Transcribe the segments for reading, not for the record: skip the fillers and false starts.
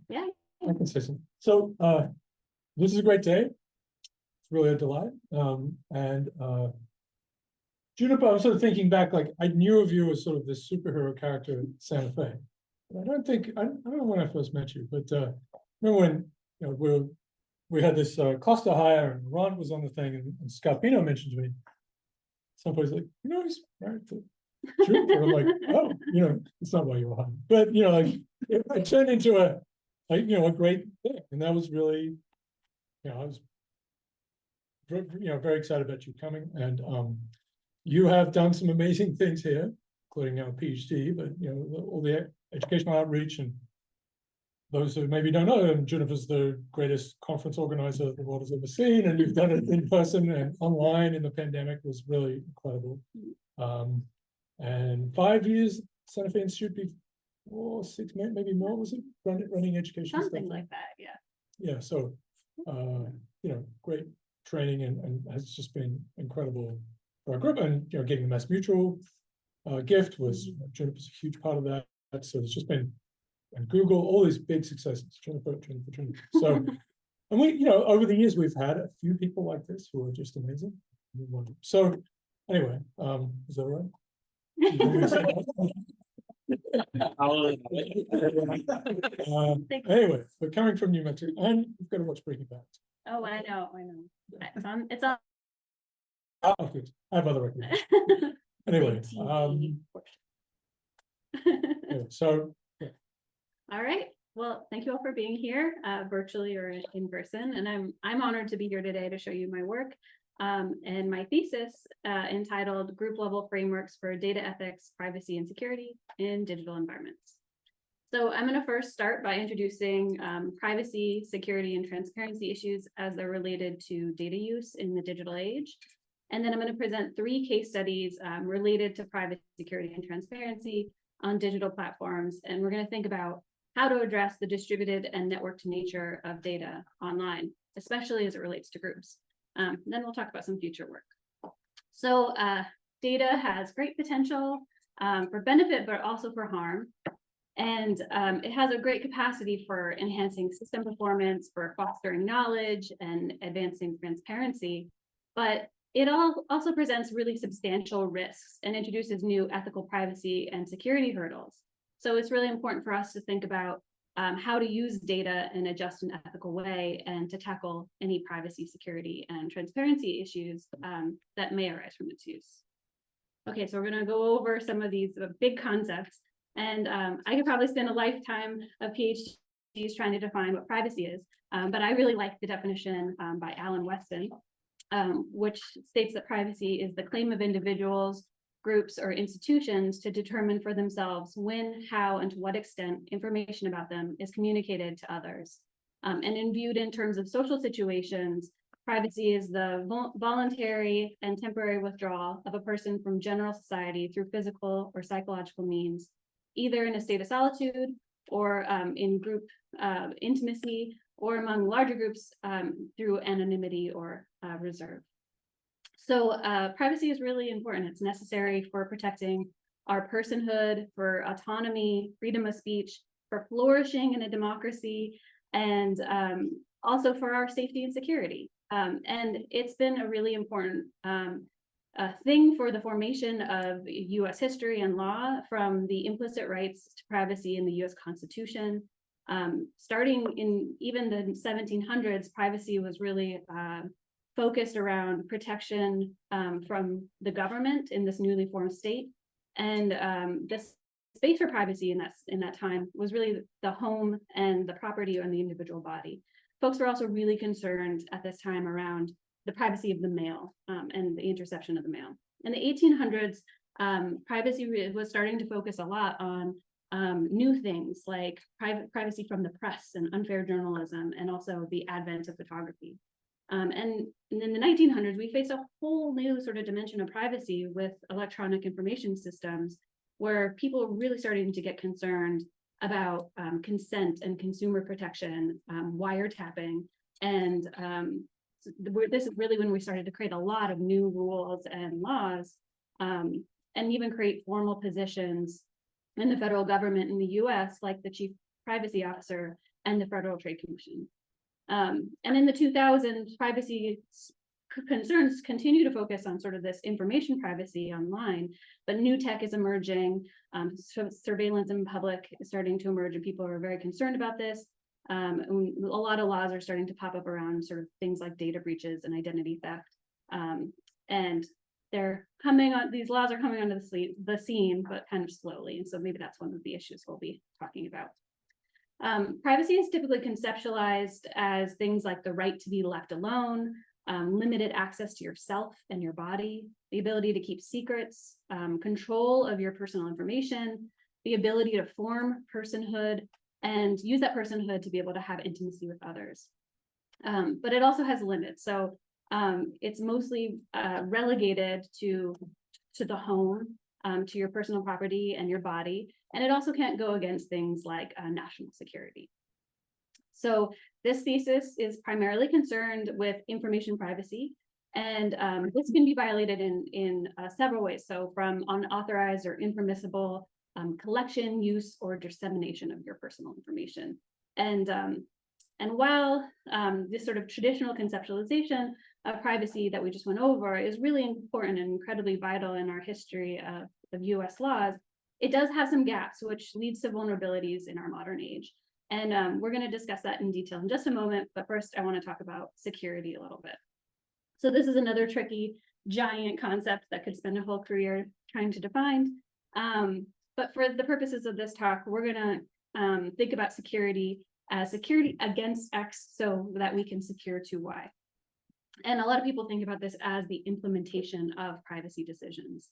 Yeah. I can say something. So this is a great day. It's really a delight. Juniper, I was sort of thinking back, like I knew of you as sort of this superhero character in Santa Fe. But I don't know when I first met you, but remember when we had this cluster hire and Ron was on the thing and Scarpino mentioned to me, somebody's like, he's married to Juniper. I'm like, oh, it's not why you were hired. But like it turned into a great thing. And that was really, I was very excited about you coming. And you have done some amazing things here, including a PhD, but all the educational outreach, and those who maybe don't know, and Juniper's the greatest conference organizer the world has ever seen, and you've done it in person and online in the pandemic was really incredible. And 5 years, Santa Fe Institute before 6, maybe more, was it? Running education Something stuff. like that, yeah. Yeah, so great training and has just been incredible for our group. And getting the Mass Mutual gift was Juniper's a huge part of that. So it's just been, and Google, all these big successes, Juniper. So, and we, over the years, we've had a few people like this who are just amazing. So anyway, is that right? Anyway, we're coming from New Mexico, and you've got to watch Breaking Bad. Oh, I know. It's on. Oh, good. I have other recommendations. Anyway, so. Yeah. All right. Well, thank you all for being here, virtually or in person. And I'm honored to be here today to show you my work and my thesis entitled Group Level Frameworks for Data Ethics, Privacy, and Security in Digital Environments. So I'm going to first start by introducing privacy, security, and transparency issues as they're related to data use in the digital age. And then I'm going to present 3 case studies related to privacy, security, and transparency on digital platforms. And we're going to think about how to address the distributed and networked nature of data online, especially as it relates to groups. Then we'll talk about some future work. So data has great potential for benefit, but also for harm. And it has a great capacity for enhancing system performance, for fostering knowledge and advancing transparency. But it also presents really substantial risks and introduces new ethical privacy and security hurdles. So it's really important for us to think about how to use data in a just and ethical way and to tackle any privacy, security, and transparency issues that may arise from its use. Okay, so we're going to go over some of these big concepts. And I could probably spend a lifetime of PhDs trying to define what privacy is, but I really like the definition by Alan Weston, which states that privacy is the claim of individuals, groups, or institutions to determine for themselves when, how, and to what extent information about them is communicated to others. And in viewed in terms of social situations, privacy is the voluntary and temporary withdrawal of a person from general society through physical or psychological means, either in a state of solitude or in group intimacy, or among larger groups through anonymity or reserve. So privacy is really important. It's necessary for protecting our personhood, for autonomy, freedom of speech, for flourishing in a democracy, and also for our safety and security. And it's been a really important thing for the formation of US history and law, from the implicit rights to privacy in the US Constitution. Starting in even the 1700s, privacy was really focused around protection from the government in this newly formed state. And this space for privacy in that time was really the home and the property and the individual body. Folks were also really concerned at this time around the privacy of the mail and the interception of the mail. In the 1800s, privacy was starting to focus a lot on new things like privacy from the press and unfair journalism, and also the advent of photography. And in the 1900s, we faced a whole new sort of dimension of privacy with electronic information systems, where people were really starting to get concerned about consent and consumer protection, wiretapping, and this is really when we started to create a lot of new rules and laws, and even create formal positions in the federal government in the US, like the Chief Privacy Officer and the Federal Trade Commission. And in the 2000s, privacy concerns continue to focus on sort of this information privacy online, but new tech is emerging. Surveillance in public is starting to emerge, and people are very concerned about this. And a lot of laws are starting to pop up around sort of things like data breaches and identity theft. And they're coming on, these laws are coming onto the scene, but kind of slowly. And so maybe that's one of the issues we'll be talking about. Privacy is typically conceptualized as things like the right to be left alone, limited access to yourself and your body, the ability to keep secrets, control of your personal information, the ability to form personhood and use that personhood to be able to have intimacy with others. But it also has limits. So it's mostly relegated to the home, to your personal property and your body. And it also can't go against things like national security. So this thesis is primarily concerned with information privacy, and this can be violated in several ways. So from unauthorized or impermissible collection, use, or dissemination of your personal information. And while this sort of traditional conceptualization of privacy that we just went over is really important and incredibly vital in our history of US laws, it does have some gaps, which leads to vulnerabilities in our modern age. And we're going to discuss that in detail in just a moment. But first, I want to talk about security a little bit. So this is another tricky, giant concept that could spend a whole career trying to define. But for the purposes of this talk, we're going to think about security as security against X so that we can secure to Y. And a lot of people think about this as the implementation of privacy decisions.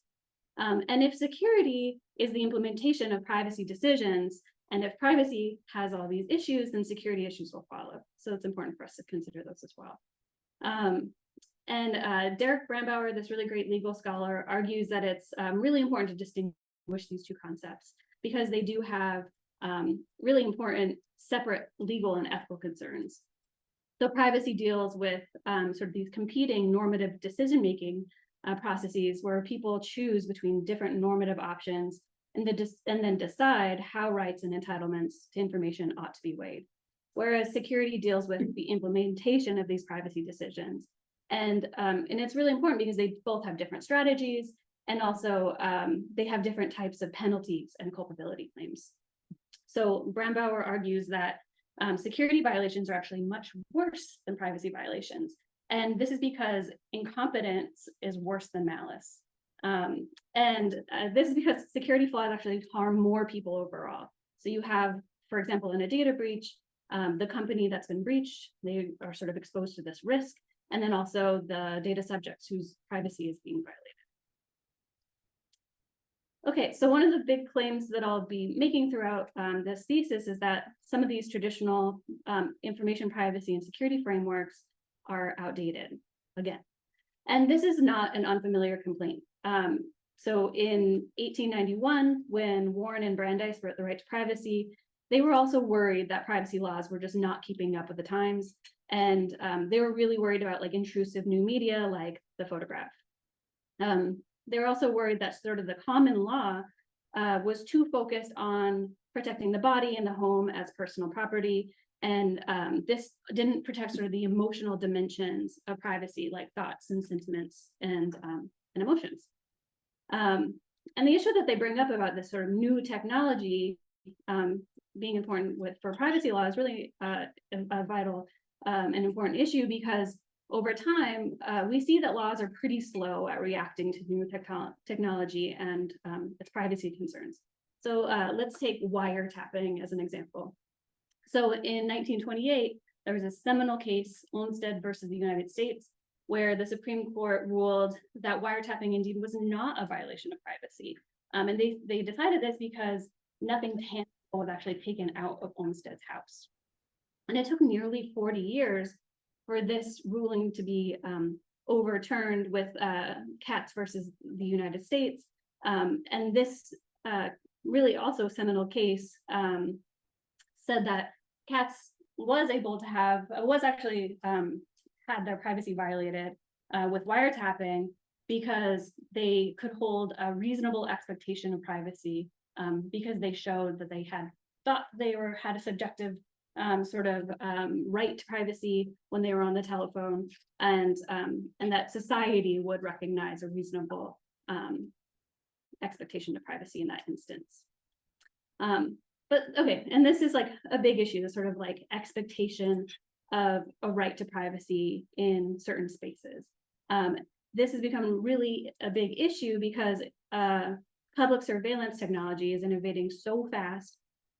And if security is the implementation of privacy decisions, and if privacy has all these issues, then security issues will follow. So it's important for us to consider those as well. Derek Brambauer, this really great legal scholar, argues that it's really important to distinguish these two concepts because they do have really important separate legal and ethical concerns. So privacy deals with sort of these competing normative decision-making processes where people choose between different normative options and then decide how rights and entitlements to information ought to be weighed. Whereas security deals with the implementation of these privacy decisions. And it's really important because they both have different strategies, and also they have different types of penalties and culpability claims. So Brambauer argues that security violations are actually much worse than privacy violations. And this is because incompetence is worse than malice. This is because security flaws actually harm more people overall. So you have, for example, in a data breach, the company that's been breached, they are sort of exposed to this risk, and then also the data subjects whose privacy is being violated. Okay, so one of the big claims that I'll be making throughout this thesis is that some of these traditional information privacy and security frameworks are outdated, again. And this is not an unfamiliar complaint. So in 1891, when Warren and Brandeis wrote The Right to Privacy, they were also worried that privacy laws were just not keeping up with the times. And they were really worried about like intrusive new media, like the photograph. They were also worried that sort of the common law was too focused on protecting the body and the home as personal property. And this didn't protect sort of the emotional dimensions of privacy, like thoughts and sentiments and emotions. And the issue that they bring up about this sort of new technology being important for privacy law is really a vital and important issue because over time, we see that laws are pretty slow at reacting to new technology and its privacy concerns. So let's take wiretapping as an example. So in 1928, there was a seminal case, Olmstead versus the United States, where the Supreme Court ruled that wiretapping indeed was not a violation of privacy. And they decided this because nothing tangible was actually taken out of Olmstead's house. And it took nearly 40 years for this ruling to be overturned with Katz versus the United States. And this really also seminal case said that Katz was able to had their privacy violated with wiretapping because they could hold a reasonable expectation of privacy because they showed that they had thought they had a subjective right to privacy when they were on the telephone, and that society would recognize a reasonable expectation of privacy in that instance. But okay, and this is like a big issue, the sort of like expectation of a right to privacy in certain spaces. This has become really a big issue because public surveillance technology is innovating so fast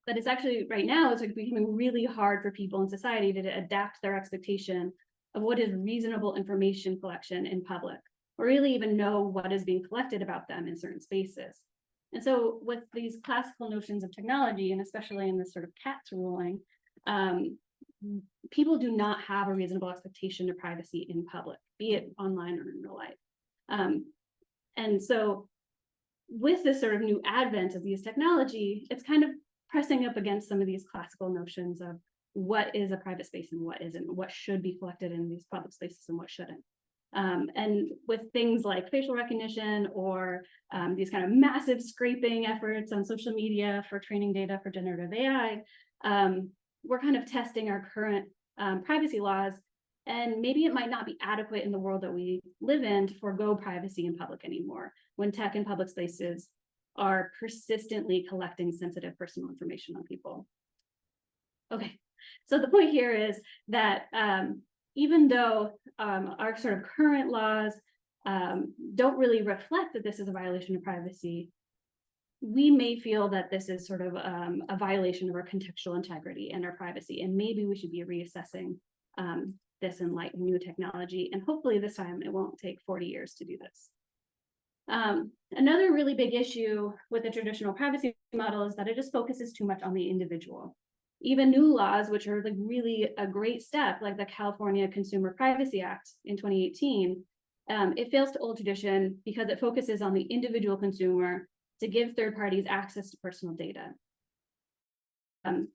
that it's actually right now it's like becoming really hard for people in society to adapt their expectation of what is reasonable information collection in public, or really even know what is being collected about them in certain spaces. And so with these classical notions of technology, and especially in this sort of Katz ruling, people do not have a reasonable expectation of privacy in public, be it online or in real life. And so with this sort of new advent of these technology, it's kind of pressing up against some of these classical notions of what is a private space and what isn't, what should be collected in these public spaces and what shouldn't. And with things like facial recognition or these kind of massive scraping efforts on social media for training data for generative AI, we're kind of testing our current privacy laws, and maybe it might not be adequate in the world that we live in to forego privacy in public anymore, when tech and public spaces are persistently collecting sensitive personal information on people. Okay, so the point here is that even though our sort of current laws don't really reflect that this is a violation of privacy, we may feel that this is sort of a violation of our contextual integrity and our privacy, and maybe we should be reassessing this in light of new technology, and hopefully this time it won't take 40 years to do this. Another really big issue with the traditional privacy model is that it just focuses too much on the individual. Even new laws, which are like really a great step, like the California Consumer Privacy Act in 2018, it fails to old tradition because it focuses on the individual consumer to give third parties access to personal data.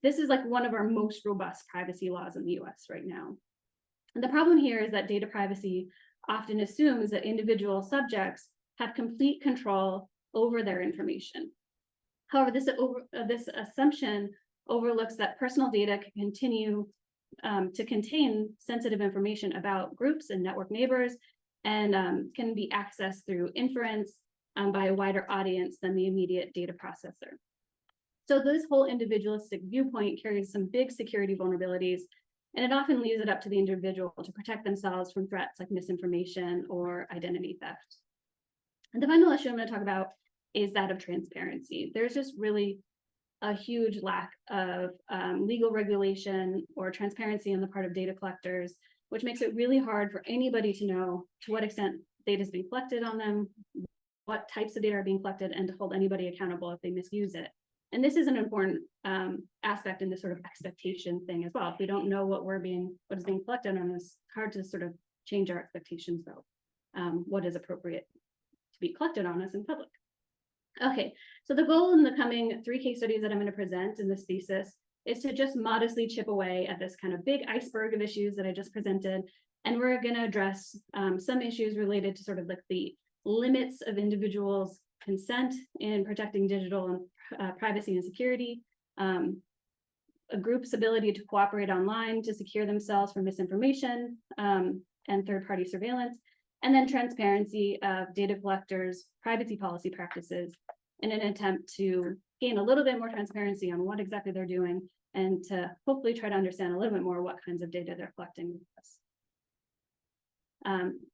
This is like one of our most robust privacy laws in the US right now. And the problem here is that data privacy often assumes that individual subjects have complete control over their information. However, this assumption overlooks that personal data can continue to contain sensitive information about groups and network neighbors, and can be accessed through inference by a wider audience than the immediate data processor. So this whole individualistic viewpoint carries some big security vulnerabilities, and it often leaves it up to the individual to protect themselves from threats like misinformation or identity theft. And the final issue I'm going to talk about is that of transparency. There's just really a huge lack of legal regulation or transparency on the part of data collectors, which makes it really hard for anybody to know to what extent data is being collected on them, what types of data are being collected, and to hold anybody accountable if they misuse it. And this is an important aspect in this sort of expectation thing as well. If we don't know what is being collected on us, it's hard to sort of change our expectations about what is appropriate to be collected on us in public. Okay, so the goal in the coming 3 case studies that I'm going to present in this thesis is to just modestly chip away at this kind of big iceberg of issues that I just presented. And we're going to address some issues related to sort of like the limits of individuals' consent in protecting digital and privacy and security, a group's ability to cooperate online to secure themselves from misinformation and third-party surveillance, and then transparency of data collectors' privacy policy practices in an attempt to gain a little bit more transparency on what exactly they're doing, and to hopefully try to understand a little bit more what kinds of data they're collecting with us.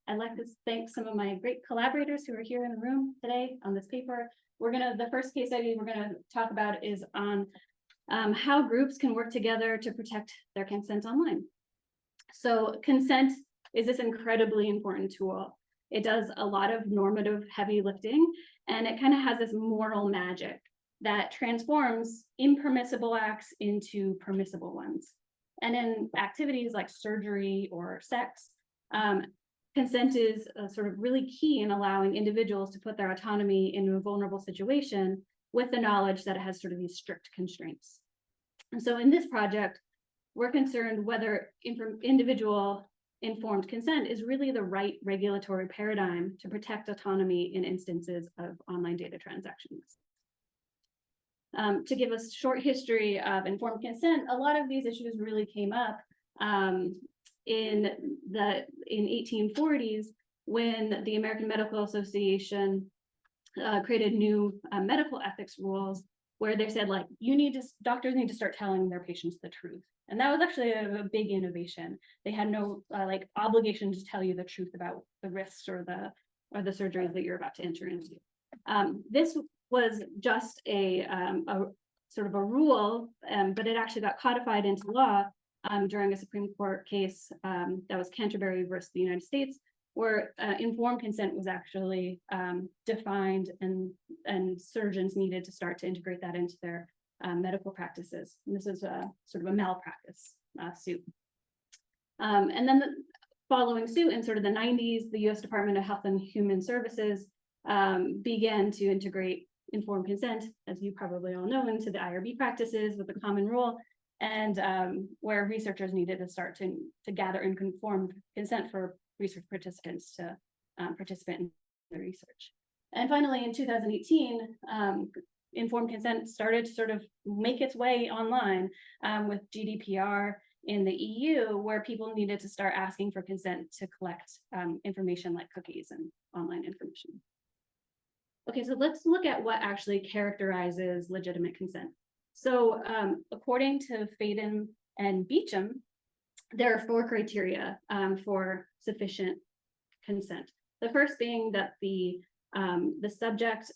I'd like to thank some of my great collaborators who are here in the room today on this paper. The first case study we're gonna talk about is on how groups can work together to protect their consent online. So consent is this incredibly important tool. It does a lot of normative heavy lifting, and it kind of has this moral magic that transforms impermissible acts into permissible ones. And in activities like surgery or sex, consent is sort of really key in allowing individuals to put their autonomy into a vulnerable situation with the knowledge that it has sort of these strict constraints. And so in this project, we're concerned whether individual informed consent is really the right regulatory paradigm to protect autonomy in instances of online data transactions. To give a short history of informed consent, a lot of these issues really came up in 1840s when the American Medical Association created new medical ethics rules where they said, like, doctors need to start telling their patients the truth. And that was actually a big innovation. They had no like obligation to tell you the truth about the risks or the surgeries that you're about to enter into. This was just a sort of a rule, but it actually got codified into law during a Supreme Court case that was Canterbury versus the United States, where informed consent was actually defined, and surgeons needed to start to integrate that into their medical practices. And this is sort of a malpractice suit. And then following suit in sort of the 90s, the US Department of Health and Human Services began to integrate informed consent, as you probably all know, into the IRB practices with the common rule, and where researchers needed to start to gather informed consent for research participants to participate in the research. And finally, in 2018, informed consent started to sort of make its way online with GDPR in the EU, where people needed to start asking for consent to collect information like cookies and online information. Okay, so let's look at what actually characterizes legitimate consent. So according to Faden and Beecham, there are 4 criteria for sufficient consent. The first being that the subject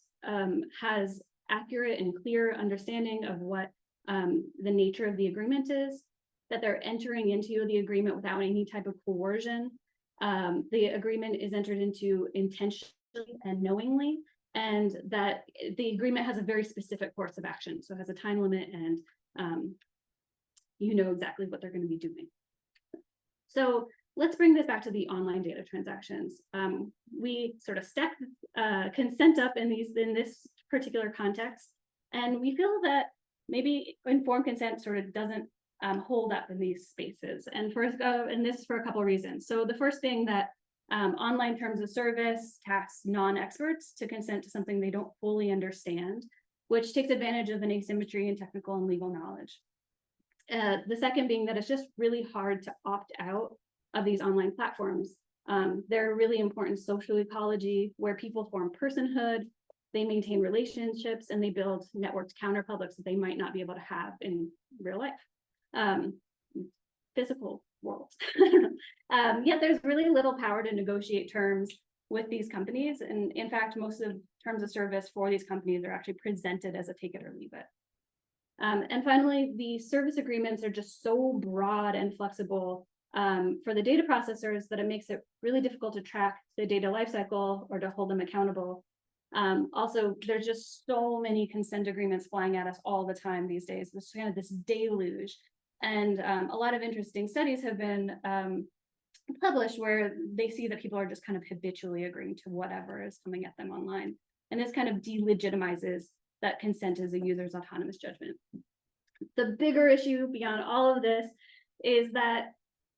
has accurate and clear understanding of what the nature of the agreement is, that they're entering into the agreement without any type of coercion. The agreement is entered into intentionally and knowingly, and that the agreement has a very specific course of action. So it has a time limit, and you know exactly what they're going to be doing. So let's bring this back to the online data transactions. We sort of stack consent up in this particular context, and we feel that maybe informed consent sort of doesn't hold up in these spaces. And this is for a couple of reasons. So the first being that online terms of service task non-experts to consent to something they don't fully understand, which takes advantage of an asymmetry in technical and legal knowledge. The second being that it's just really hard to opt out of these online platforms. They're a really important social ecology where people form personhood, they maintain relationships, and they build networked counterpublics that they might not be able to have in real life, physical world. Yet there's really little power to negotiate terms with these companies. And in fact, most of terms of service for these companies are actually presented as a take it or leave it. And finally, the service agreements are just so broad and flexible for the data processors that it makes it really difficult to track the data lifecycle or to hold them accountable. Also, there's just so many consent agreements flying at us all the time these days. There's kind of this deluge. And a lot of interesting studies have been published where they see that people are just kind of habitually agreeing to whatever is coming at them online. And this kind of delegitimizes that consent is a user's autonomous judgment. The bigger issue beyond all of this is that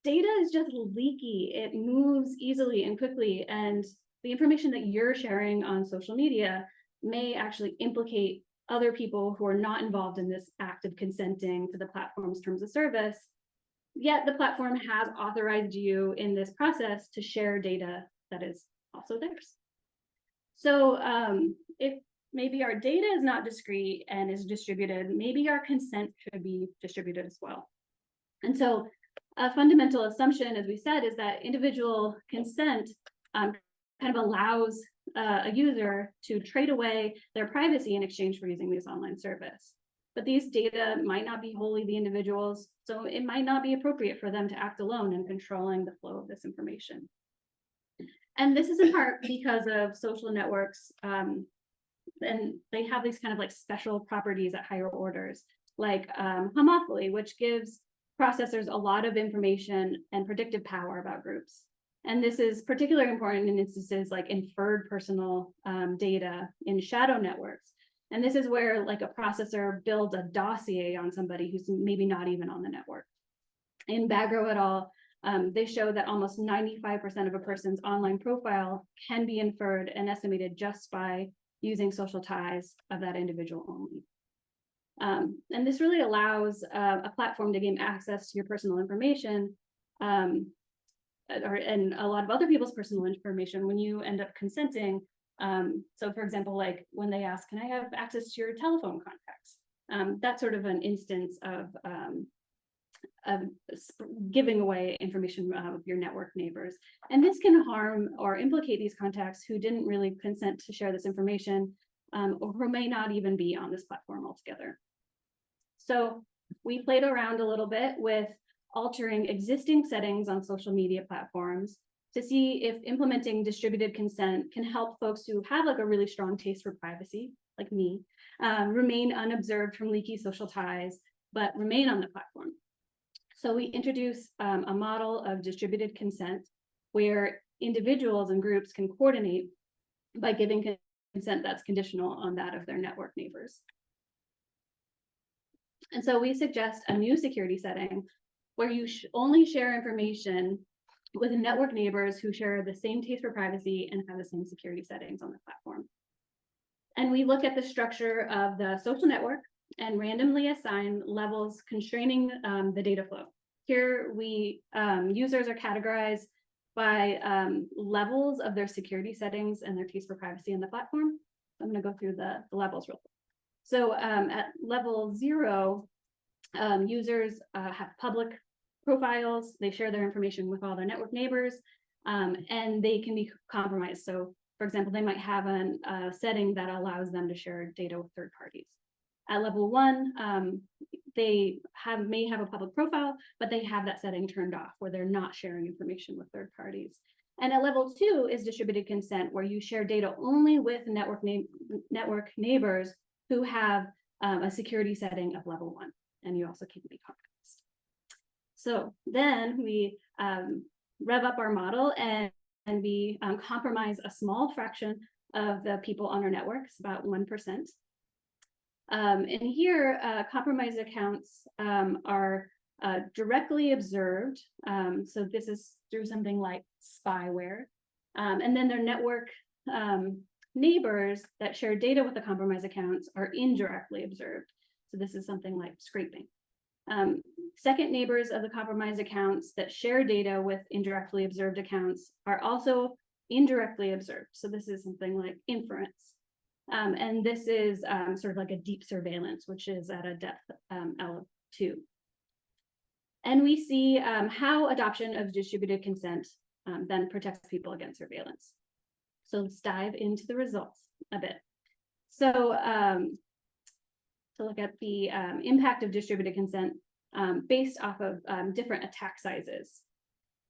data is just leaky. It moves easily and quickly, and the information that you're sharing on social media may actually implicate other people who are not involved in this act of consenting to the platform's terms of service. Yet the platform has authorized you in this process to share data that is also theirs. So if maybe our data is not discrete and is distributed, maybe our consent should be distributed as well. And so a fundamental assumption, as we said, is that individual consent kind of allows a user to trade away their privacy in exchange for using this online service. But these data might not be wholly the individual's, so it might not be appropriate for them to act alone in controlling the flow of this information. And this is in part because of social networks, and they have these kind of like special properties at higher orders, like homophily, which gives processors a lot of information and predictive power about groups. And this is particularly important in instances like inferred personal data in shadow networks. And this is where like a processor builds a dossier on somebody who's maybe not even on the network. In Bagro et al., they show that almost 95% of a person's online profile can be inferred and estimated just by using social ties of that individual only. And this really allows a platform to gain access to your personal information, and a lot of other people's personal information when you end up consenting. So for example, like when they ask, can I have access to your telephone contacts? That's sort of an instance of giving away information of your network neighbors. And this can harm or implicate these contacts who didn't really consent to share this information, or who may not even be on this platform altogether. So we played around a little bit with altering existing settings on social media platforms to see if implementing distributed consent can help folks who have like a really strong taste for privacy, like me, remain unobserved from leaky social ties, but remain on the platform. So we introduce a model of distributed consent where individuals and groups can coordinate by giving consent that's conditional on that of their network neighbors. And so we suggest a new security setting where you only share information with network neighbors who share the same taste for privacy and have the same security settings on the platform. And we look at the structure of the social network and randomly assign levels constraining the data flow. Here, users are categorized by levels of their security settings and their taste for privacy on the platform. I'm going to go through the levels real quick. So at level 0, users have public profiles. They share their information with all their network neighbors, and they can be compromised. So, for example, they might have a setting that allows them to share data with third parties. At level 1, they may have a public profile, but they have that setting turned off where they're not sharing information with third parties. And at level 2 is distributed consent, where you share data only with network neighbors who have a security setting of level 1, and you also can be compromised. So then we rev up our model and we compromise a small fraction of the people on our networks, about 1%. And here, compromised accounts are directly observed. So this is through something like spyware. And then their network neighbors that share data with the compromised accounts are indirectly observed. So this is something like scraping. Second neighbors of the compromised accounts that share data with indirectly observed accounts are also indirectly observed. So this is something like inference. And this is sort of like a deep surveillance, which is at a depth L2. And we see how adoption of distributed consent then protects people against surveillance. So let's dive into the results a bit. So to look at the impact of distributed consent based off of different attack sizes.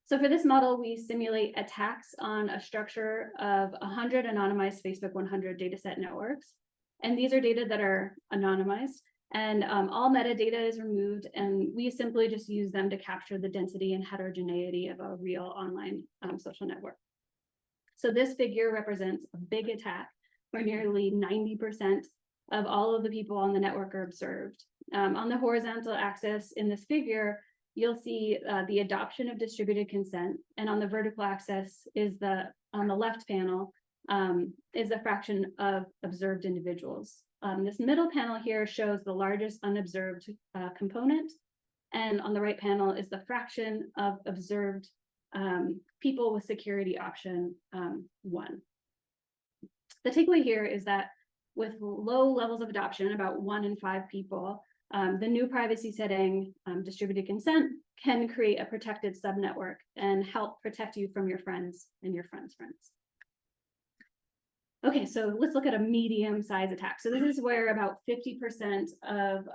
So for this model, we simulate attacks on a structure of 100 anonymized Facebook 100 dataset networks. And these are data that are anonymized, and all metadata is removed, and we simply just use them to capture the density and heterogeneity of a real online social network. So this figure represents a big attack where nearly 90% of all of the people on the network are observed. On the horizontal axis in this figure, you'll see the adoption of distributed consent, and on the vertical axis is on the left panel is the fraction of observed individuals. This middle panel here shows the largest unobserved component, and on the right panel is the fraction of observed people with security option 1. The takeaway here is that with low levels of adoption, about 1 in 5 people, the new privacy setting, distributed consent, can create a protected subnetwork and help protect you from your friends and your friends' friends. Okay, so let's look at a medium-sized attack. So this is where about 50% of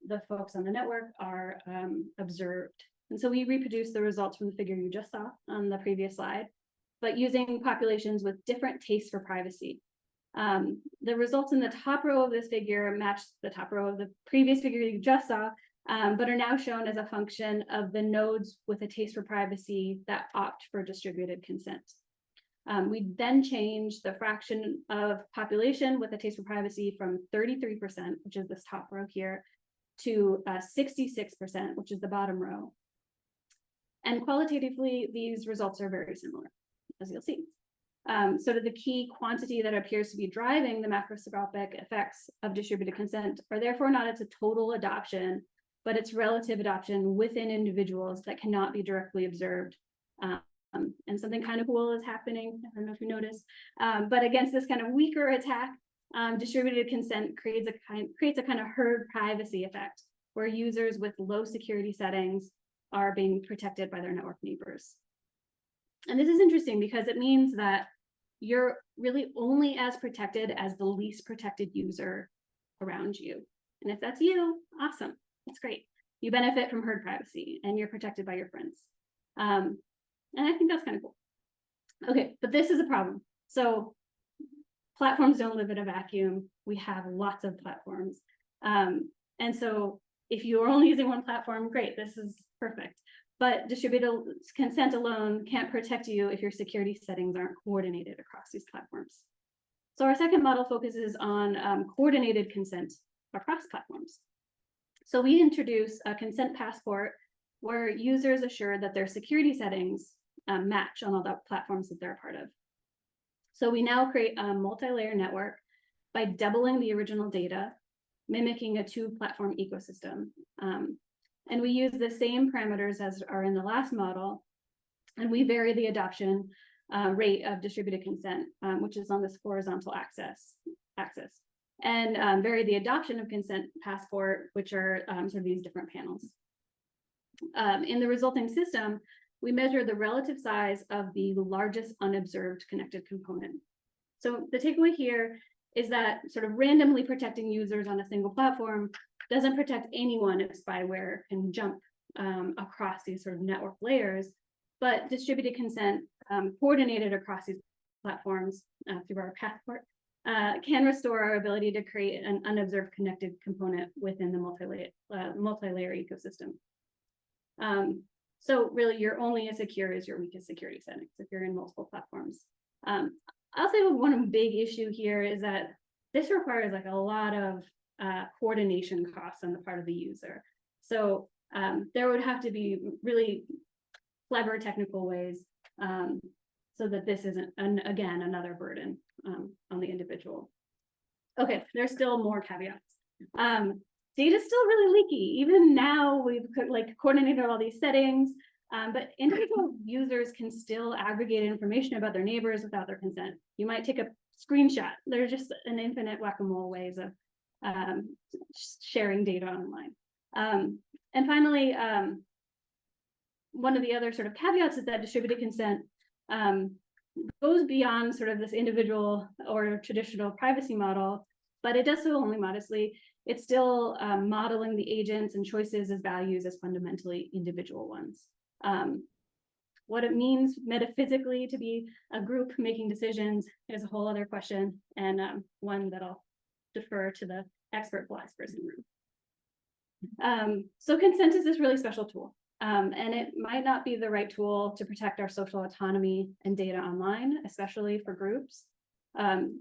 the folks on the network are observed. And so we reproduce the results from the figure you just saw on the previous slide, but using populations with different tastes for privacy. The results in the top row of this figure match the top row of the previous figure you just saw, but are now shown as a function of the nodes with a taste for privacy that opt for distributed consent. We then change the fraction of population with a taste for privacy from 33%, which is this top row here, to 66%, which is the bottom row. And qualitatively, these results are very similar, as you'll see. Sort of the key quantity that appears to be driving the macroscopic effects of distributed consent are therefore not its a total adoption, but it's relative adoption within individuals that cannot be directly observed. And something kind of cool is happening. I don't know if you noticed, but against this kind of weaker attack, distributed consent creates a kind of herd privacy effect, where users with low security settings are being protected by their network neighbors. And this is interesting because it means that you're really only as protected as the least protected user around you. And if that's you, awesome, that's great. You benefit from herd privacy and you're protected by your friends. And I think that's kind of cool. Okay, but this is a problem. So platforms don't live in a vacuum. We have lots of platforms. And so if you're only using one platform, great, this is perfect. But distributed consent alone can't protect you if your security settings aren't coordinated across these platforms. So our second model focuses on coordinated consent across platforms. So we introduce a consent passport where users assure that their security settings match on all the platforms that they're a part of. So we now create a multi-layer network by doubling the original data, mimicking a two-platform ecosystem. And we use the same parameters as are in the last model, and we vary the adoption rate of distributed consent, which is on this horizontal axis, and vary the adoption of consent passport, which are sort of these different panels. In the resulting system, we measure the relative size of the largest unobserved connected component. So the takeaway here is that sort of randomly protecting users on a single platform doesn't protect anyone if spyware can jump across these sort of network layers, but distributed consent coordinated across these platforms through our passport can restore our ability to create an unobserved connected component within the multi-layer ecosystem. So really, you're only as secure as your weakest security settings if you're in multiple platforms. I'll say one big issue here is that this requires like a lot of coordination costs on the part of the user. So there would have to be really clever technical ways so that this isn't, again, another burden on the individual. Okay, there's still more caveats. Data is still really leaky. Even now, we've coordinated all these settings, but individual users can still aggregate information about their neighbors without their consent. You might take a screenshot. There's just an infinite whack-a-mole ways of sharing data online. And finally, one of the other sort of caveats is that distributed consent goes beyond sort of this individual or traditional privacy model, but it does so only modestly. It's still modeling the agents and choices as values as fundamentally individual ones. What it means metaphysically to be a group making decisions is a whole other question, and one that I'll defer to the expert philosophers in the room. So consent is this really special tool, and it might not be the right tool to protect our social autonomy and data online, especially for groups.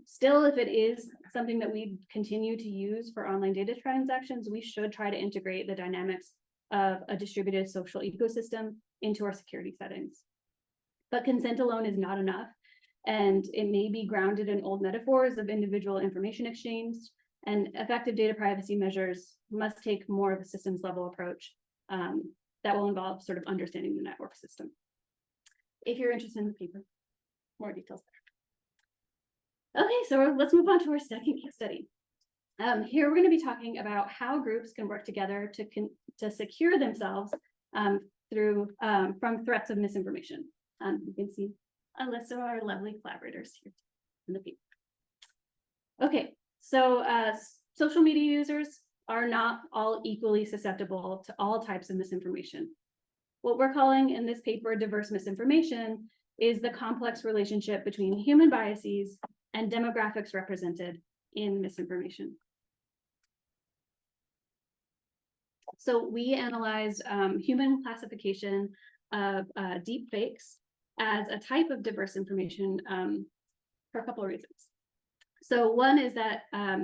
Still, if it is something that we continue to use for online data transactions, we should try to integrate the dynamics of a distributed social ecosystem into our security settings. But consent alone is not enough, and it may be grounded in old metaphors of individual information exchange, and effective data privacy measures must take more of a systems level approach that will involve sort of understanding the network system. If you're interested in the paper, more details there. Okay, so let's move on to our second case study. Here we're going to be talking about how groups can work together to secure themselves from threats of misinformation. You can see a list of our lovely collaborators here in the paper. Okay, so social media users are not all equally susceptible to all types of misinformation. What we're calling in this paper diverse misinformation is the complex relationship between human biases and demographics represented in misinformation. So we analyzed human classification of deep fakes as a type of diverse information for a couple of reasons. So one is that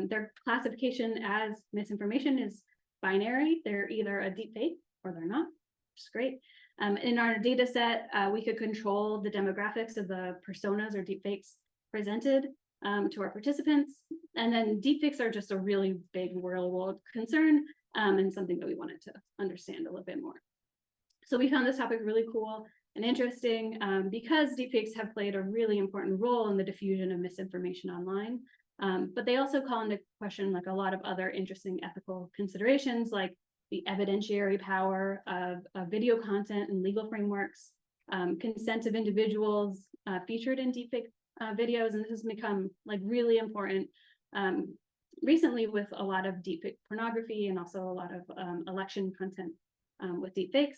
their classification as misinformation is binary. They're either a deep fake or they're not. is great. In our data set, we could control the demographics of the personas or deepfakes presented to our participants. And then deepfakes are just a really big real world concern and something that we wanted to understand a little bit more. So we found this topic really cool and interesting because deepfakes have played a really important role in the diffusion of misinformation online. But they also call into question like a lot of other interesting ethical considerations, like the evidentiary power of video content and legal frameworks, consent of individuals featured in deepfake videos, and this has become like really important recently with a lot of deepfake pornography and also a lot of election content with deepfakes.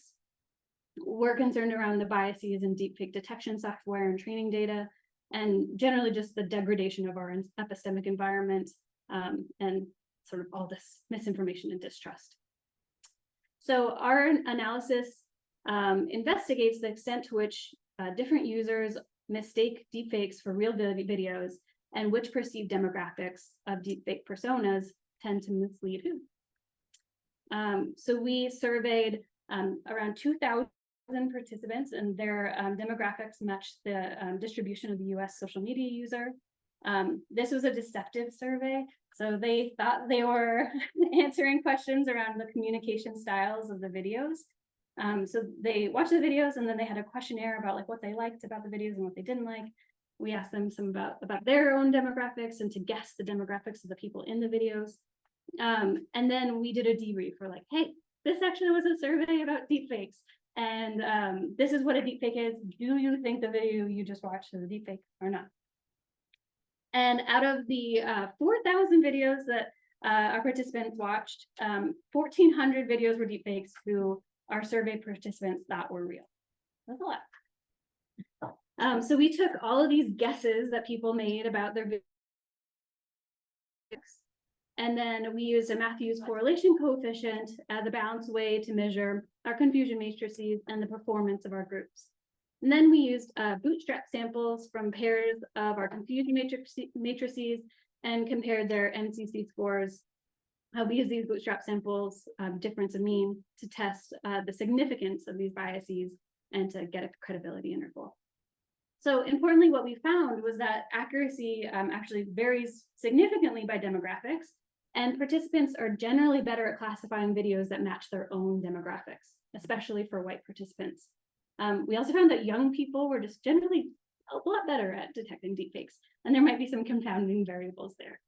We're concerned around the biases in deepfake detection software and training data, and generally just the degradation of our epistemic environment and sort of all this misinformation and distrust. So our analysis investigates the extent to which different users mistake deepfakes for real videos and which perceived demographics of deepfake personas tend to mislead who. So we surveyed around 2,000 participants, and their demographics matched the distribution of the US social media user. This was a deceptive survey. So they thought they were answering questions around the communication styles of the videos. So they watched the videos and then they had a questionnaire about like what they liked about the videos and what they didn't like. We asked them some about their own demographics and to guess the demographics of the people in the videos. And then we did a debrief. We're like, hey, this actually was a survey about deepfakes. And this is what a deepfake is. Do you think the video you just watched is a deepfake or not? And out of the 4,000 videos that our participants watched, 1,400 videos were deepfakes who our survey participants thought were real. That's a lot. So we took all of these guesses that people made about their videos, and then we used a Matthews correlation coefficient as a balanced way to measure our confusion matrices and the performance of our groups. And then we used bootstrap samples from pairs of our confusion matrices and compared their MCC scores. We used these bootstrap samples, difference of mean, to test the significance of these biases and to get a credibility interval. So importantly, what we found was that accuracy actually varies significantly by demographics, and participants are generally better at classifying videos that match their own demographics, especially for white participants. We also found that young people were just generally a lot better at detecting deepfakes, and there might be some confounding variables there,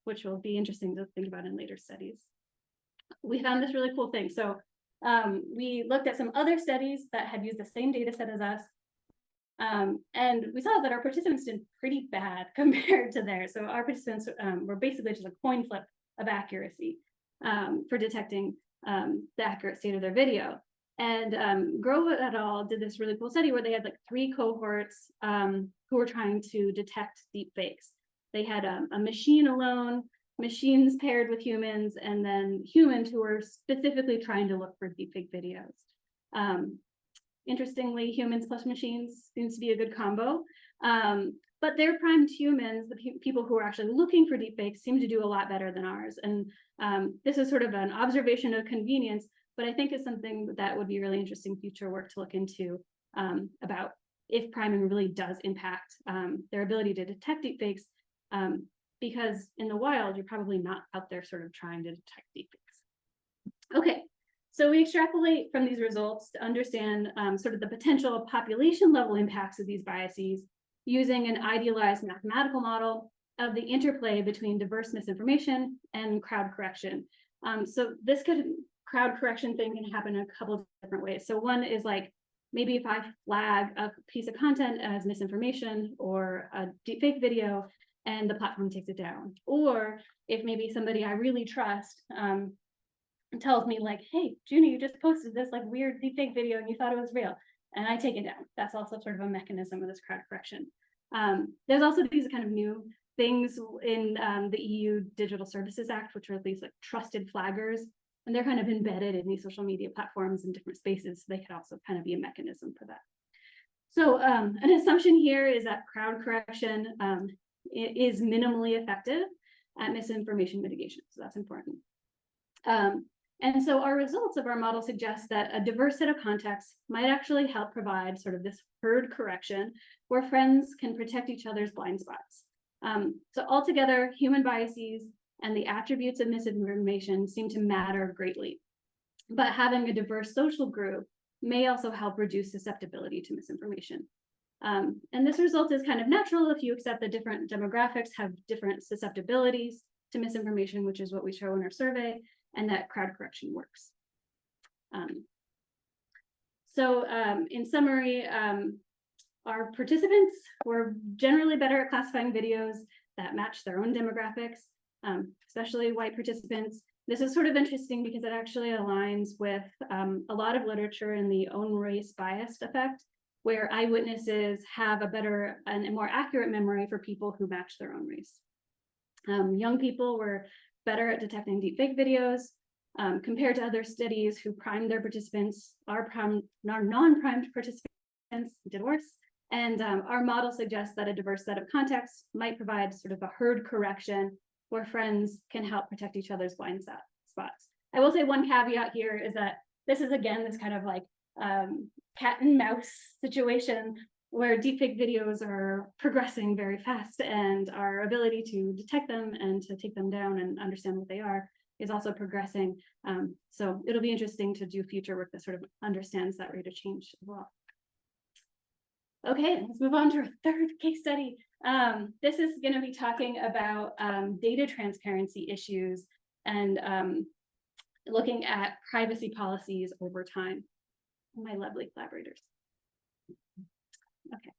which will be interesting to think about in later studies. We found this really cool thing. So we looked at some other studies that had used the same data set as us, and we saw that our participants did pretty bad compared to theirs. So our participants were basically just a coin flip of accuracy for detecting the accurate state of their video. And Grove et al. Did this really cool study where they had like 3 cohorts who were trying to detect deepfakes. They had a machine alone, machines paired with humans, and then humans who were specifically trying to look for deepfake videos. Interestingly, humans plus machines seems to be a good combo. But their primed humans, the people who are actually looking for deepfakes, seem to do a lot better than ours. And this is sort of an observation of convenience, but I think it's something that would be really interesting future work to look into about if priming really does impact their ability to detect deepfakes, because in the wild, you're probably not out there sort of trying to detect deepfakes. Okay, so we extrapolate from these results to understand sort of the potential population level impacts of these biases using an idealized mathematical model of the interplay between diverse misinformation and crowd correction. So this crowd correction thing can happen in a couple of different ways. So one is like, maybe if I flag a piece of content as misinformation or a deepfake video and the platform takes it down. Or if maybe somebody I really trust tells me like, hey, Junie, you just posted this like weird deepfake video and you thought it was real, and I take it down. That's also sort of a mechanism of this crowd correction. There's also these kind of new things in the EU Digital Services Act, which are these like trusted flaggers, and they're kind of embedded in these social media platforms in different spaces. So they could also kind of be a mechanism for that. So an assumption here is that crowd correction is minimally effective at misinformation mitigation. So that's important. And so our results of our model suggest that a diverse set of contexts might actually help provide sort of this herd correction where friends can protect each other's blind spots. So altogether, human biases and the attributes of misinformation seem to matter greatly. But having a diverse social group may also help reduce susceptibility to misinformation. And this result is kind of natural if you accept that different demographics have different susceptibilities to misinformation, which is what we show in our survey, and that crowd correction works. In summary, our participants were generally better at classifying videos that match their own demographics, especially white participants. This is sort of interesting because it actually aligns with a lot of literature in the own race biased effect, where eyewitnesses have a better and a more accurate memory for people who match their own race. Young people were better at detecting deepfake videos compared to other studies who primed their participants. Our non-primed participants did worse. And our model suggests that a diverse set of contexts might provide sort of a herd correction where friends can help protect each other's blind spots. I will say one caveat here is that this is, again, this kind of like cat and mouse situation where deepfake videos are progressing very fast, and our ability to detect them and to take them down and understand what they are is also progressing. So it'll be interesting to do future work that sort of understands that rate of change as well. Okay, let's move on to our third case study. This is going to be talking about data transparency issues and looking at privacy policies over time. My lovely collaborators. Okay.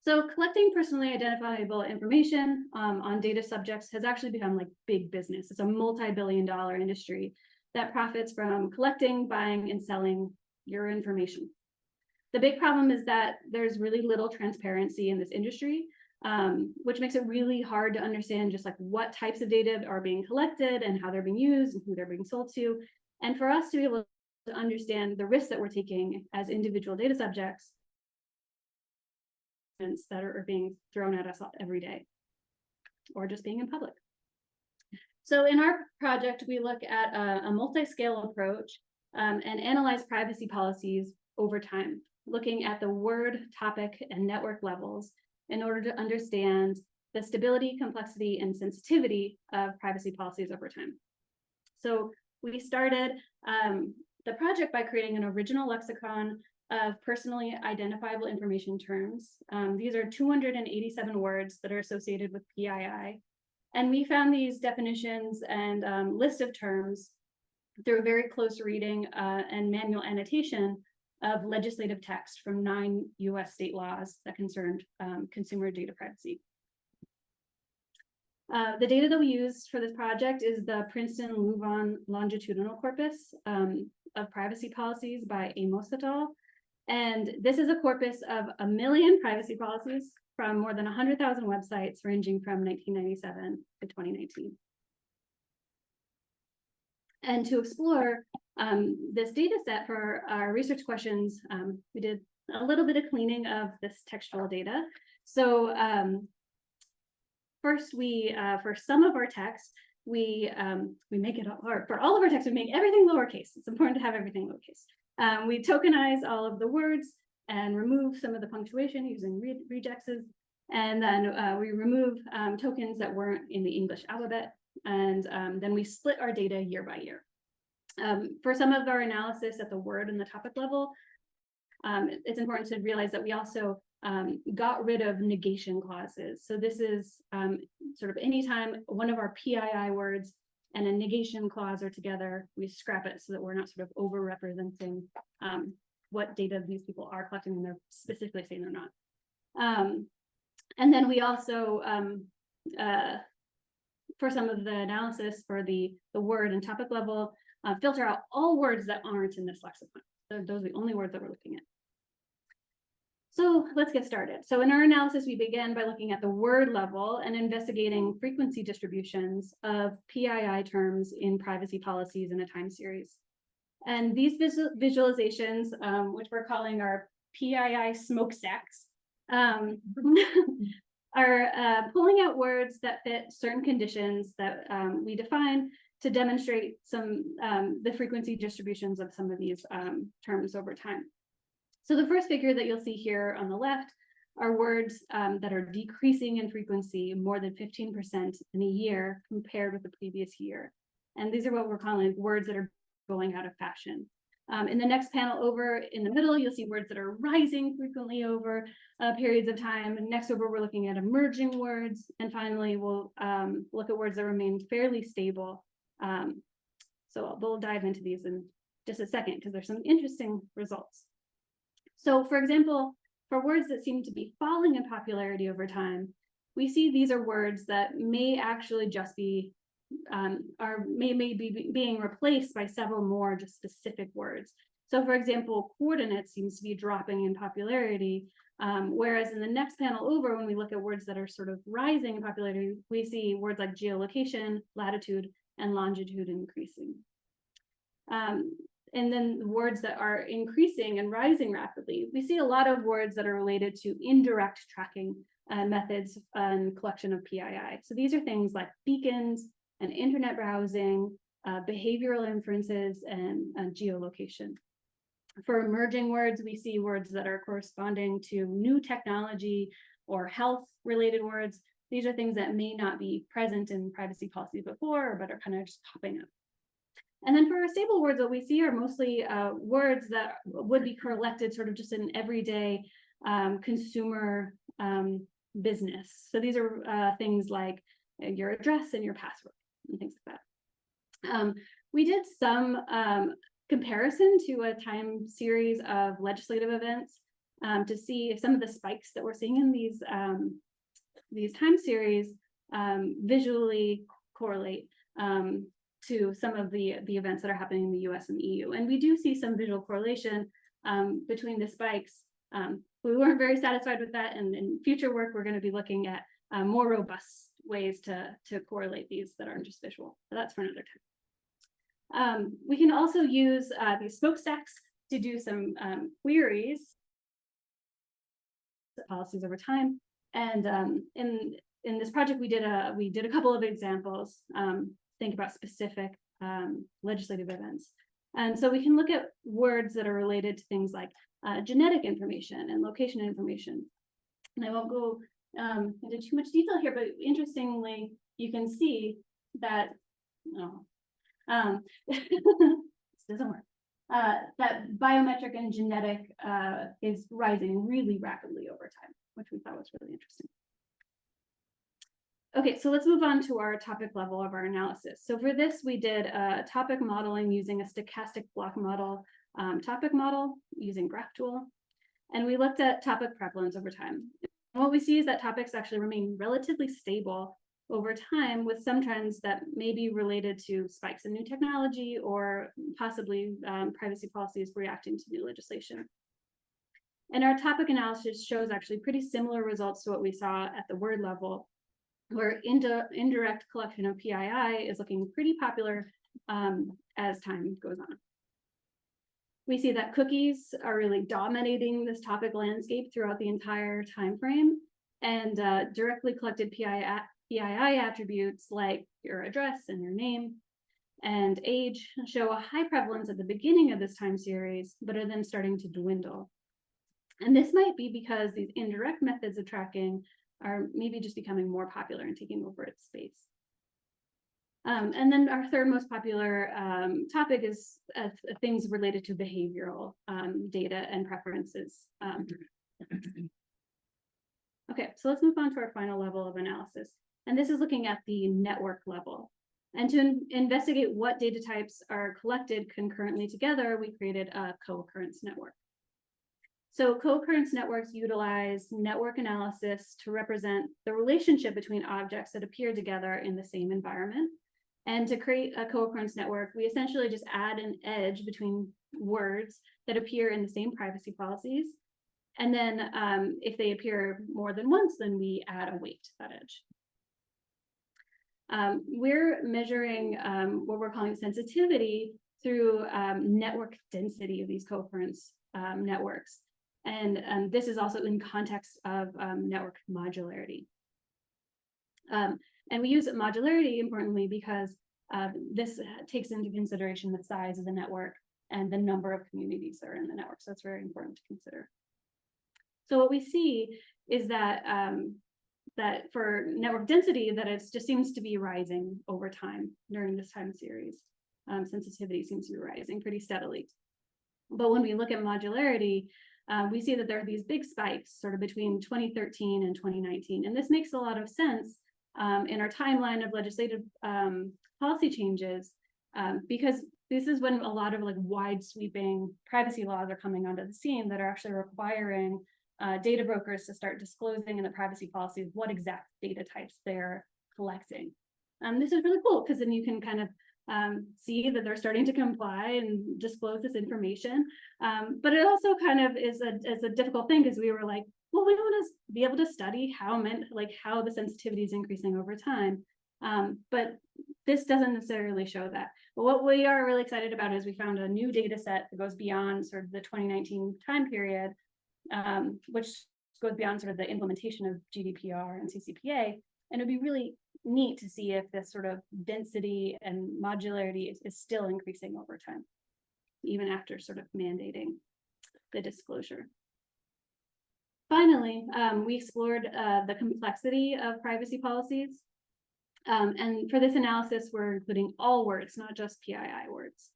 So collecting personally identifiable information on data subjects has actually become like big business. It's a multi-billion-dollar industry that profits from collecting, buying, and selling your information. The big problem is that there's really little transparency in this industry, which makes it really hard to understand just like what types of data are being collected and how they're being used and who they're being sold to. And for us to be able to understand the risks that we're taking as individual data subjects that are being thrown at us every day, or just being in public. So in our project, we look at a multi-scale approach and analyze privacy policies over time, looking at the word, topic, and network levels in order to understand the stability, complexity, and sensitivity of privacy policies over time. So we started the project by creating an original lexicon of personally identifiable information terms. These are 287 words that are associated with PII. And we found these definitions and list of terms through a very close reading and manual annotation of legislative text from 9 US state laws that concerned consumer data privacy. The data that we used for this project is the Princeton-Leuven longitudinal corpus of privacy policies by Amos et al. And this is a corpus of 1 million privacy policies from more than 100,000 websites ranging from 1997 to 2019. And to explore this data set for our research questions, we did a little bit of cleaning of this textual data. So first, for some of our text, we make it, or for all of our text, we make everything lowercase. It's important to have everything lowercase. We tokenize all of the words and remove some of the punctuation using rejexes. And then we remove tokens that weren't in the English alphabet. And then we split our data year by year. For some of our analysis at the word and the topic level, it's important to realize that we also got rid of negation clauses. So this is sort of anytime one of our PII words and a negation clause are together, we scrap it so that we're not sort of over-representing what data these people are collecting when they're specifically saying they're not. And then we also, for some of the analysis for the word and topic level, filter out all words that aren't in this lexicon. So those are the only words that we're looking at. So let's get started. So in our analysis, we began by looking at the word level and investigating frequency distributions of PII terms in privacy policies in a time series. And these visualizations, which we're calling our PII smokestacks, are pulling out words that fit certain conditions that we define to demonstrate some the frequency distributions of some of these terms over time. So the first figure that you'll see here on the left are words that are decreasing in frequency more than 15% in a year compared with the previous year. And these are what we're calling words that are going out of fashion. In the next panel over in the middle, you'll see words that are rising frequently over periods of time. And next over, we're looking at emerging words. And finally, we'll look at words that remain fairly stable. So we'll dive into these in just a second because there's some interesting results. So for example, for words that seem to be falling in popularity over time, we see these are words that may actually just be may be being replaced by several more just specific words. So for example, coordinates seems to be dropping in popularity, whereas in the next panel over, when we look at words that are sort of rising in popularity, we see words like geolocation, latitude, and longitude increasing. And then words that are increasing and rising rapidly, we see a lot of words that are related to indirect tracking methods and collection of PII. So these are things like beacons and internet browsing, behavioral inferences, and geolocation. For emerging words, we see words that are corresponding to new technology or health-related words. These are things that may not be present in privacy policy before, but are kind of just popping up. And then for stable words, what we see are mostly words that would be collected sort of just in everyday consumer business. So these are things like your address and your password and things like that. We did some comparison to a time series of legislative events to see if some of the spikes that we're seeing in these time series visually correlate to some of the events that are happening in the US and the EU. And we do see some visual correlation between the spikes. We weren't very satisfied with that, and in future work, we're going to be looking at more robust ways to correlate these that aren't just visual. But that's for another time. We can also use these smokestacks to do some queries policies over time. And in this project, we did a couple of examples. Think about specific legislative events. And so we can look at words that are related to things like genetic information and location information. And I won't go into too much detail here, but interestingly, you can see that, this doesn't work, that biometric and genetic is rising really rapidly over time, which we thought was really interesting. Okay, so let's move on to our topic level of our analysis. So for this, we did topic modeling using a stochastic block model, topic model using GraphTool, and we looked at topic prevalence over time. And what we see is that topics actually remain relatively stable over time, with some trends that may be related to spikes in new technology or possibly privacy policies reacting to new legislation. And our topic analysis shows actually pretty similar results to what we saw at the word level, where indirect collection of PII is looking pretty popular as time goes on. We see that cookies are really dominating this topic landscape throughout the entire time frame, and directly collected PII attributes like your address and your name and age show a high prevalence at the beginning of this time series, but are then starting to dwindle. And this might be because these indirect methods of tracking are maybe just becoming more popular and taking over its space. And then our third most popular topic is things related to behavioral data and preferences. Okay, so let's move on to our final level of analysis. And this is looking at the network level. And to investigate what data types are collected concurrently together, we created a co-occurrence network. So co-occurrence networks utilize network analysis to represent the relationship between objects that appear together in the same environment. And to create a co-occurrence network, we essentially just add an edge between words that appear in the same privacy policies. And then if they appear more than once, then we add a weight to that edge. We're measuring what we're calling sensitivity through network density of these co-occurrence networks. And this is also in context of network modularity. And we use modularity importantly because this takes into consideration the size of the network and the number of communities that are in the network. So it's very important to consider. So what we see is that that for network density, that it just seems to be rising over time during this time series. Sensitivity seems to be rising pretty steadily. But when we look at modularity, we see that there are these big spikes sort of between 2013 and 2019. And this makes a lot of sense in our timeline of legislative policy changes, because this is when a lot of like wide sweeping privacy laws are coming onto the scene that are actually requiring data brokers to start disclosing in the privacy policies what exact data types they're collecting. This is really cool because then you can kind of see that they're starting to comply and disclose this information. But it also kind of is a difficult thing because we were like, well, we want to be able to study how the sensitivity is increasing over time. But this doesn't necessarily show that. But what we are really excited about is we found a new data set that goes beyond sort of the 2019 time period, which goes beyond sort of the implementation of GDPR and CCPA. And it'd be really neat to see if this sort of density and modularity is still increasing over time, even after sort of mandating the disclosure. Finally, we explored the complexity of privacy policies. And for this analysis, we're including all words, not just PII words.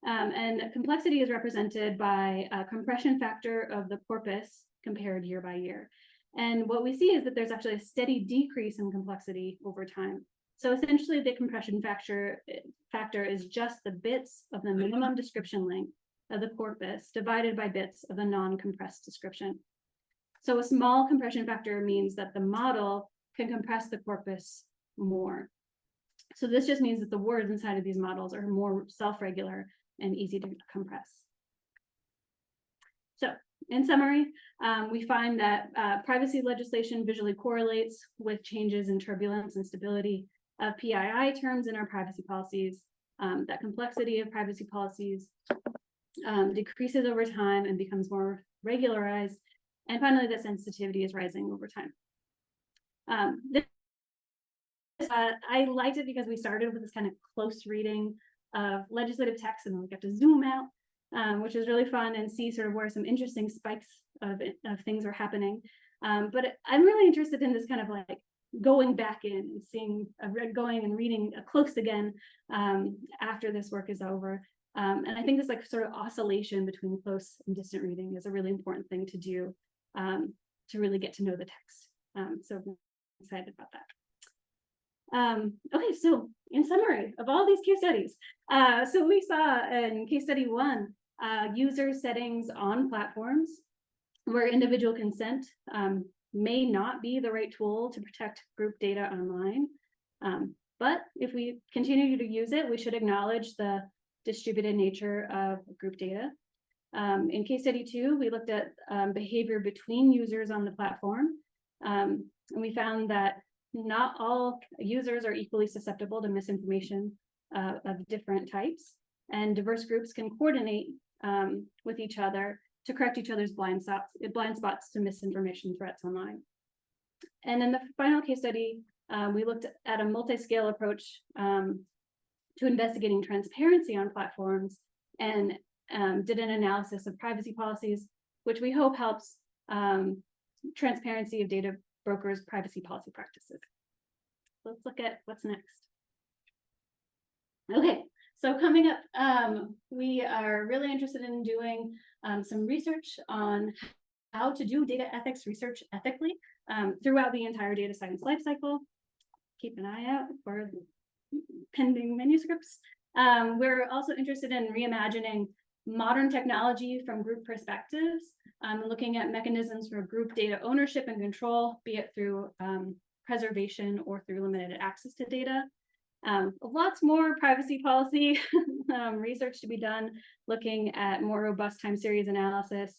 And complexity is represented by a compression factor of the corpus compared year by year. And what we see is that there's actually a steady decrease in complexity over time. So essentially the compression factor is just the bits of the minimum description length of the corpus divided by bits of the non-compressed description. So a small compression factor means that the model can compress the corpus more. So this just means that the words inside of these models are more self-regular and easy to compress. So in summary, we find that privacy legislation visually correlates with changes in turbulence and stability of PII terms in our privacy policies, that complexity of privacy policies decreases over time and becomes more regularized, and finally that sensitivity is rising over time. I liked it because we started with this kind of close reading of legislative text, and then we got to zoom out, which was really fun, and see sort of where some interesting spikes of things are happening. But I'm really interested in this kind of like going back in and seeing, going and reading close again after this work is over. And I think this like sort of oscillation between close and distant reading is a really important thing to do to really get to know the text. So I'm excited about that. Okay, so in summary of all these case studies, so we saw in case study 1, user settings on platforms where individual consent may not be the right tool to protect group data online. But if we continue to use it, we should acknowledge the distributed nature of group data. In case study 2, we looked at behavior between users on the platform, and we found that not all users are equally susceptible to misinformation of different types, and diverse groups can coordinate with each other to correct each other's blind spots to misinformation threats online. And in the final case study, we looked at a multi-scale approach to investigating transparency on platforms, and did an analysis of privacy policies, which we hope helps transparency of data brokers' privacy policy practices. Let's look at what's next. Okay, so coming up, we are really interested in doing some research on how to do data ethics research ethically throughout the entire data science lifecycle. Keep an eye out for pending manuscripts. We're also interested in reimagining modern technology from group perspectives, looking at mechanisms for group data ownership and control, be it through preservation or through limited access to data. Lots more privacy policy research to be done, looking at more robust time series analysis,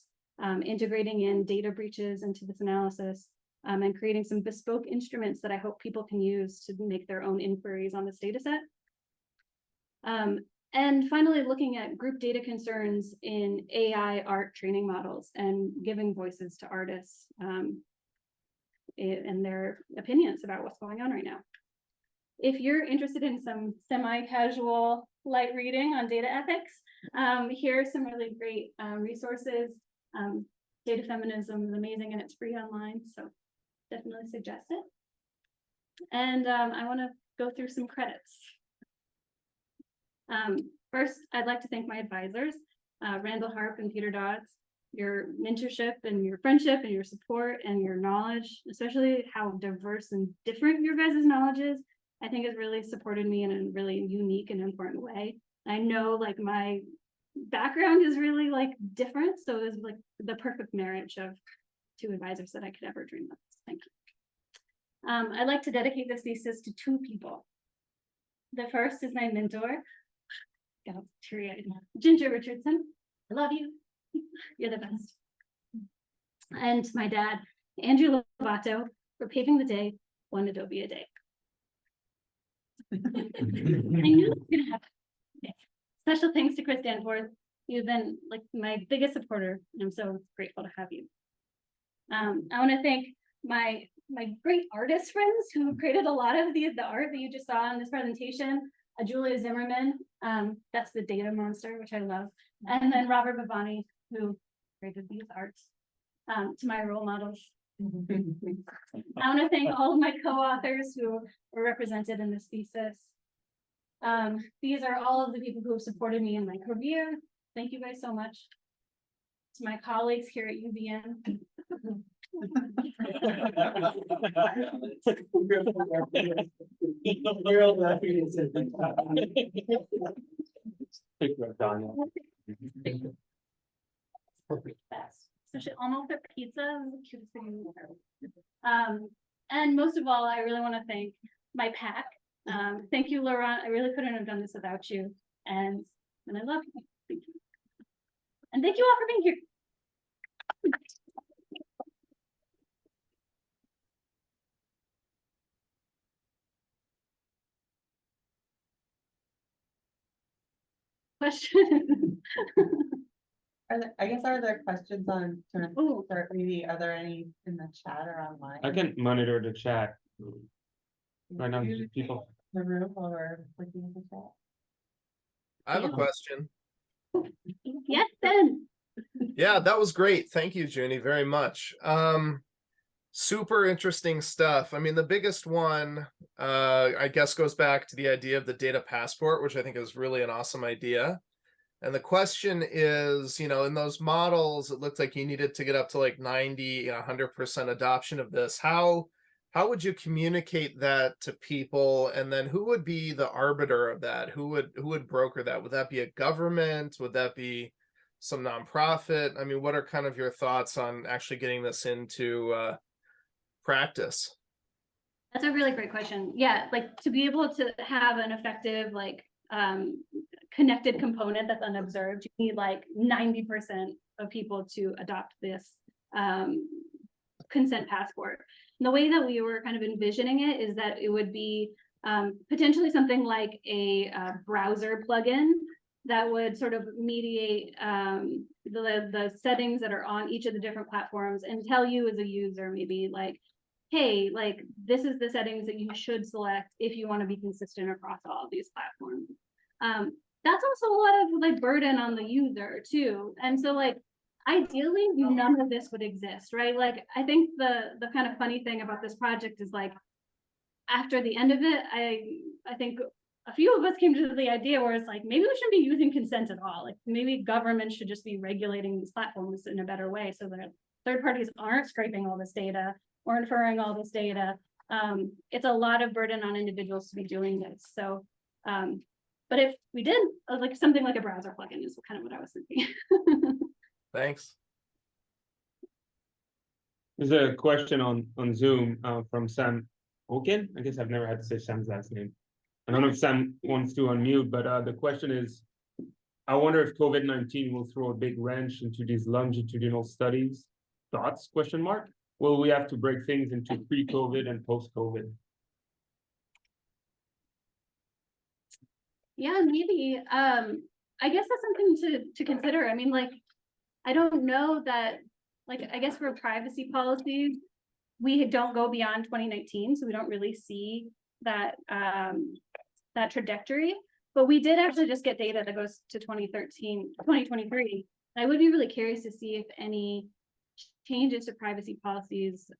integrating in data breaches into this analysis, and creating some bespoke instruments that I hope people can use to make their own inquiries on this data set. And finally, looking at group data concerns in AI art training models and giving voices to artists and their opinions about what's going on right now. if you're interested in some semi-casual light reading on data ethics, here are some really great resources. Data feminism is amazing and it's free online, so definitely suggest it. And I want to go through some credits. First, I'd like to thank my advisors, Randall Harp and Peter Dodds. Your mentorship and your friendship and your support and your knowledge, especially how diverse and different your guys' knowledge is, I think has really supported me in a really unique and important way. I know like my background is really like different, so it was like the perfect marriage of two advisors that I could ever dream of. Thank you. I'd like to dedicate this thesis to two people. The first is my mentor, got teary-eyed, Ginger Richardson. I love you. You're the best. And my dad, Andrew Lovato, for paving the day, one Adobe a day. I knew it was gonna happen. Okay. Special thanks to Chris Danforth. You've been like my biggest supporter, and I'm so grateful to have you. I want to thank my great artist friends who created a lot of the art that you just saw in this presentation. Julia Zimmerman, that's the data monster, which I love, and then Robert Bavani, who created these arts. To my role models. I want to thank all of my co-authors who were represented in this thesis. These are all of the people who have supported me in my career. Thank you guys so much. To my colleagues here at UVM. Especially almost for pizza, is the cutest thing in the world. And most of all, I really want to thank my pack. Thank you, Laurent. I really couldn't have done this without you. And I love you. Thank you. And thank you all for being here. Question. Are there questions on Ooh. or maybe are there any in the chat or online? I can monitor the chat. Right now, You- people. The room or looking at the chat? I have a Yeah. question. Yes, Ben. Yeah, that was great. Thank you, Junie, very much. Super interesting stuff. I mean, the biggest one, I guess, goes back to the idea of the data passport, which I think is really an awesome idea. And the question is, you know, in those models, it looked like you needed to get up to like 90, 100% adoption of this. How would you communicate that to people? And then who would be the arbiter of that? Who would broker that? Would that be a government? Would that be some nonprofit? I mean, what are kind of your thoughts on actually getting this into practice? That's a really great question. Yeah, like to be able to have an effective, like connected component that's unobserved, you need like 90% of people to adopt this consent passport. And the way that we were kind of envisioning it is that it would be potentially something like a browser plugin that would sort of mediate the settings that are on each of the different platforms and tell you as a user maybe like, hey, like this is the settings that you should select if you want to be consistent across all of these platforms. That's also a lot of like burden on the user too. And so like ideally none of this would exist, right? Like I think the kind of funny thing about this project is like after the end of it, I think a few of us came to the idea where it's like maybe we shouldn't be using consent at all. Like maybe government should just be regulating these platforms in a better way so that third parties aren't scraping all this data or inferring all this data. It's a lot of burden on individuals to be doing this. So but if we did like something like a browser plugin is kind of what I was thinking. Thanks. There's a question on Zoom from Sam Oken. I guess I've never had to say Sam's last name. I don't know if Sam wants to unmute, but the question is, I wonder if COVID-19 will throw a big wrench into these longitudinal studies. Thoughts? Question mark. Will we have to break things into pre-COVID and post-COVID? Yeah, maybe. I guess that's something to consider. I mean, like, I don't know that, like, I guess for privacy policies, we don't go beyond 2019, so we don't really see that trajectory. But we did actually just get data that goes to 2023. I would be really curious to see if any changes to privacy policies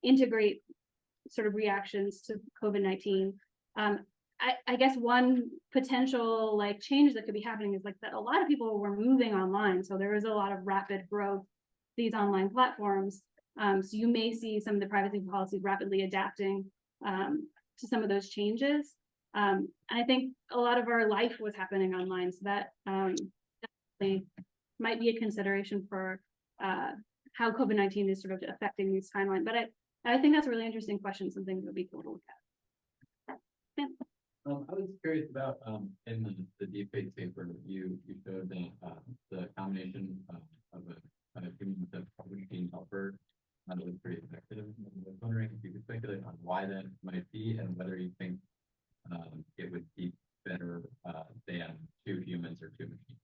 integrate sort of reactions to COVID-19. I guess one potential like change that could be happening is like that a lot of people were moving online. So there was a lot of rapid growth, these online platforms. So you may see some of the privacy policies rapidly adapting to some of those changes. And I think a lot of our life was happening online. So that definitely might be a consideration for how COVID-19 is sort of affecting these timelines. But I think that's a really interesting question, something that would be cool to look at. Yeah. I was curious about in the deepfake paper you showed that the combination of a human with a public gene helper was pretty effective. I was wondering if you could speculate on why that might be and whether you think it would be better than 2 humans or 2 machines.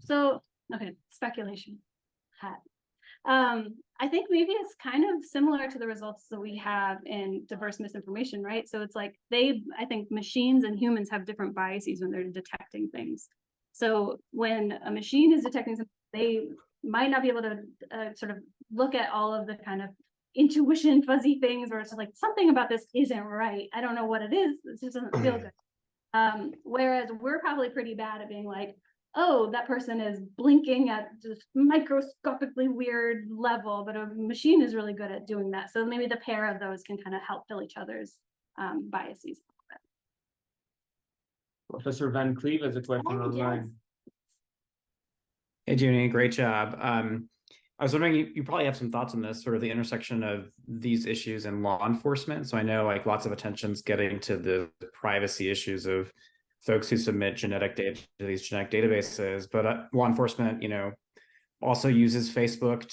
So okay, speculation. Hat. I think maybe it's kind of similar to the results that we have in diverse misinformation, right? So it's like I think machines and humans have different biases when they're detecting things. So when a machine is detecting something, they might not be able to sort of look at all of the kind of intuition, fuzzy things, where it's just like something about this isn't right. I don't know what it is. This just doesn't feel good. Whereas we're probably pretty bad at being like, oh, that person is blinking at just microscopically weird level, but a machine is really good at doing that. So maybe the pair of those can kind of help fill each other's biases. Professor Van Cleve has a question online. Hey, Junie, great job. I was wondering, you probably have some thoughts on this, sort of the intersection of these issues and law enforcement. So I know like lots of attention's getting to the privacy issues of folks who submit genetic data to these genetic databases, but law enforcement, also uses Facebook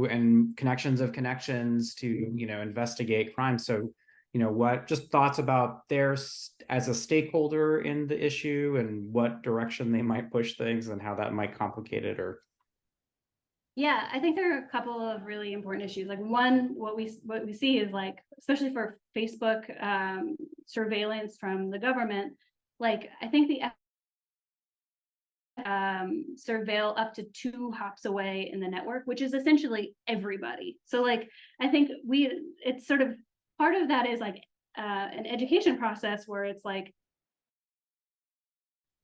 and connections of connections to, investigate crime. So, what just thoughts about theirs as a stakeholder in the issue and what direction they might push things and how that might complicate it or. Yeah, I think there are a couple of really important issues. Like one, what we see is like, especially for Facebook surveillance from the government, like I think the surveil up to 2 hops away in the network, which is essentially everybody. So like I think it's sort of part of that is like an education process where it's like,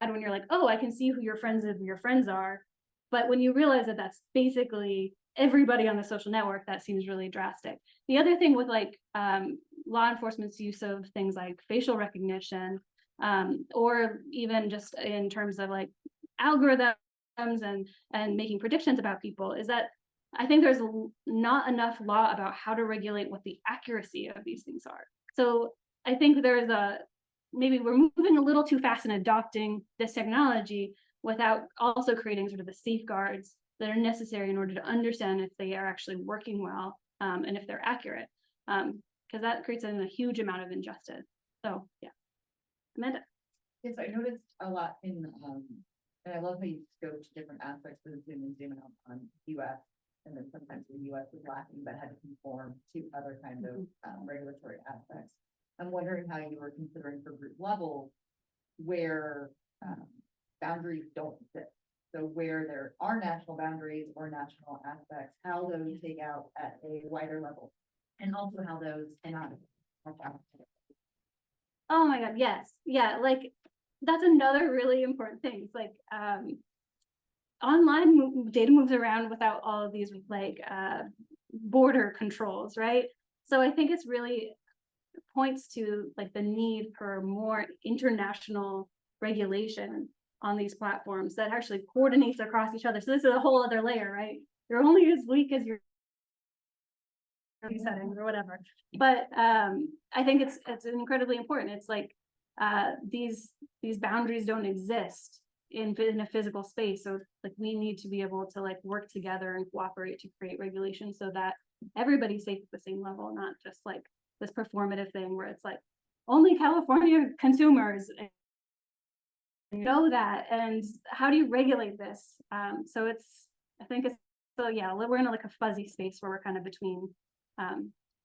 and when you're like, oh, I can see who your friends are, but when you realize that that's basically everybody on the social network, that seems really drastic. The other thing with like law enforcement's use of things like facial recognition, or even just in terms of like algorithms and making predictions about people, is that I think there's not enough law about how to regulate what the accuracy of these things are. So I think there's maybe we're moving a little too fast in adopting this technology without also creating sort of the safeguards that are necessary in order to understand if they are actually working well and if they're accurate, because that creates a huge amount of injustice. So yeah. Amanda. Yes, I noticed a lot in, and I love how you go to different aspects of the zoom and zoom out on US, and then sometimes the US is lacking, but had to conform to other kinds of regulatory aspects. I'm wondering how you were considering for group level where boundaries don't exist. So where there are national boundaries or national aspects, how those take out at a wider level, and also how those cannot. Oh my God, yes. Yeah, like that's another really important thing. It's like online data moves around without all of these like border controls, right? So I think it's really points to like the need for more international regulation on these platforms that actually coordinates across each other. So this is a whole other layer, right? You're only as weak as your settings or whatever. But I think it's incredibly important. It's like these boundaries don't exist in a physical space. So like we need to be able to like work together and cooperate to create regulations so that everybody's safe at the same level, not just like this performative thing where it's like only California consumers know that, and how do you regulate this? So yeah, we're in like a fuzzy space where we're kind of between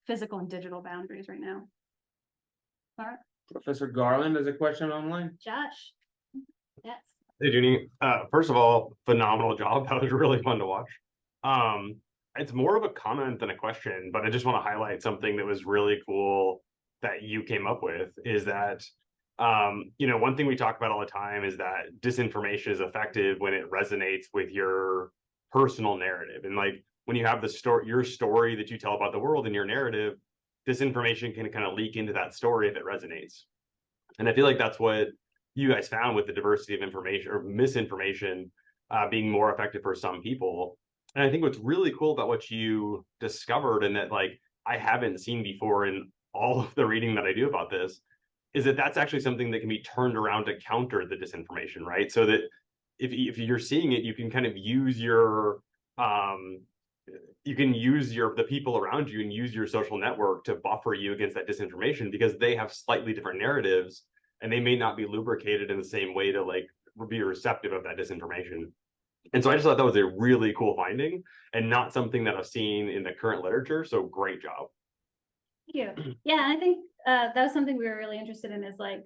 physical and digital boundaries right now. Professor Garland has a question online. Josh? Yes. Hey, Junie. First of all, phenomenal job. That was really fun to watch. It's more of a comment than a question, but I just want to highlight something that was really cool that you came up with is that, one thing we talk about all the time is that disinformation is effective when it resonates with your personal narrative. And like when you have your story that you tell about the world and your narrative, disinformation can kind of leak into that story if it resonates. And I feel like that's what you guys found with the diversity of information or misinformation being more effective for some people. And I think what's really cool about what you discovered and that like I haven't seen before in all of the reading that I do about this is that that's actually something that can be turned around to counter the disinformation, right? So that if you're seeing it, you can kind of use the people around you and use your social network to buffer you against that disinformation because they have slightly different narratives and they may not be lubricated in the same way to like be receptive of that disinformation. And so I just thought that was a really cool finding and not something that I've seen in the current literature. So great job. Thank you. Yeah, I think that was something we were really interested in is like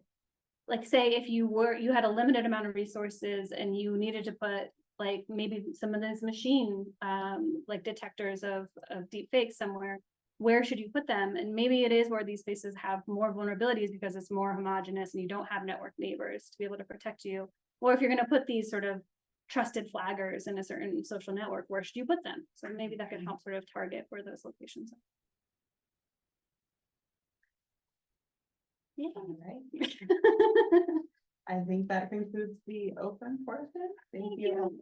say if you had a limited amount of resources and you needed to put like maybe some of those machine like detectors of deep fakes somewhere, where should you put them? And maybe it is where these spaces have more vulnerabilities because it's more homogenous and you don't have network neighbors to be able to protect you. Or if you're going to put these sort of trusted flaggers in a certain social network, where should you put them? So maybe that could help sort of target where those locations are. Yeah. All right. I think that concludes the open portion. Thank you.